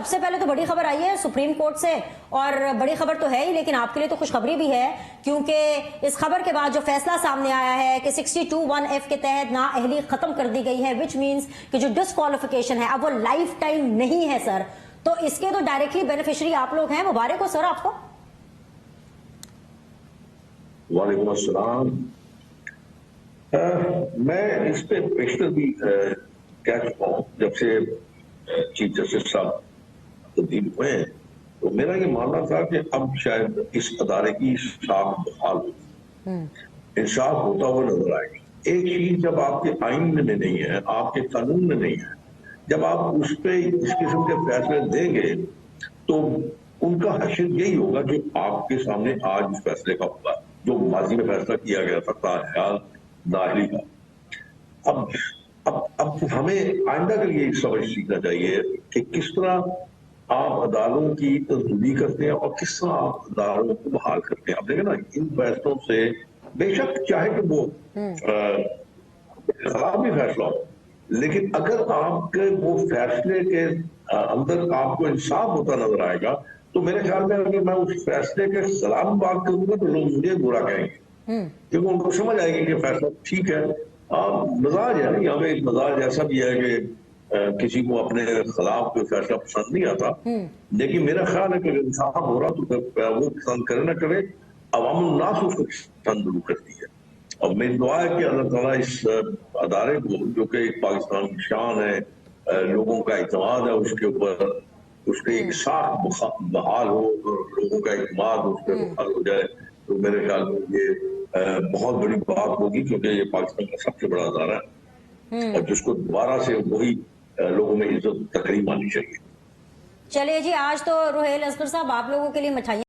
سب سے پہلے تو بڑی خبر آئی ہے سپریم کورٹ سے، اور بڑی خبر تو ہے ہی لیکن آپ کے لیے تو خوشخبری بھی ہے، کیونکہ اس خبر کے بعد جو فیصلہ سامنے آیا ہے کہ 62(1)(f) کے تحت نااہلی ختم کر دی گئی ہے، وچ مینز کہ جو ڈسکوالیفیکیشن ہے اب وہ لائف ٹائم نہیں ہے سر، تو اس کے تو ڈائریکٹلی بینیفیشری آپ لوگ ہیں، مبارک ہو سر آپ کو۔ وعلیکم السلام۔ میں اس پہ پیشتر بھی کہہ چکا ہوں جب سے چیف جسٹس صاحب تبدیل ہوئے ہیں، تو میرا یہ ماننا تھا کہ اب شاید اس ادارے کی شاخ بحال ہوگی، انصاف ہوتا ہوا نظر آئے گا۔ ایک چیز جب آپ کے آئین میں نہیں ہے، آپ کے قانون میں نہیں ہے، جب آپ اس پہ اس قسم کے فیصلے دیں گے تو ان کا حشر یہی ہوگا جو آپ کے سامنے آج اس فیصلے کا ہوگا، جو ماضی میں فیصلہ کیا گیا تھا تاحیال نااہلی کا۔ اب ہمیں آئندہ کے لیے ایک سبق سیکھنا چاہیے کہ کس طرح آپ عدالتوں کی تبدیلی کرتے ہیں اور کس طرح آپ عدالتوں کو بحال کرتے ہیں۔ اب دیکھیں نا، ان فیصلوں سے بے شک چاہے کہ وہ خلاف بھی فیصلہ ہو، لیکن اگر آپ کے وہ فیصلے کے اندر آپ کو انصاف ہوتا نظر آئے گا تو میرے خیال میں اگر میں اس فیصلے کے خلاف بات کروں گا تو لوگ مجھے برا کہیں گے، کیونکہ ان کو سمجھ آئے گی کہ فیصلہ ٹھیک ہے۔ مزاج ہے نا، یہاں پہ ایک مزاج ایسا بھی ہے کہ کسی کو اپنے خلاف کوئی فیصلہ پسند نہیں آتا، لیکن میرا خیال ہے کہ انصاف ہو رہا تو وہ پسند کرے نہ کرے، عوام الناس اس کو پسند ضرور کرتی ہے۔ اور میری دعا ہے کہ اللہ تعالیٰ اس ادارے کو، جو کہ پاکستان کی شان ہے، لوگوں کا اعتماد ہے اس کے اوپر، اس کے ایک ساتھ بحال ہو اور لوگوں کا اعتماد اس پہ بحال ہو جائے، تو میرے خیال میں یہ بہت بڑی بات ہوگی، کیونکہ یہ پاکستان کا سب سے بڑا ادارہ ہے اور جس کو دوبارہ سے وہی لوگوں میں عزت تقریب آنی چاہیے۔ چلیے جی، آج تو روہیل اصغر صاحب آپ لوگوں کے لیے مٹھائیاں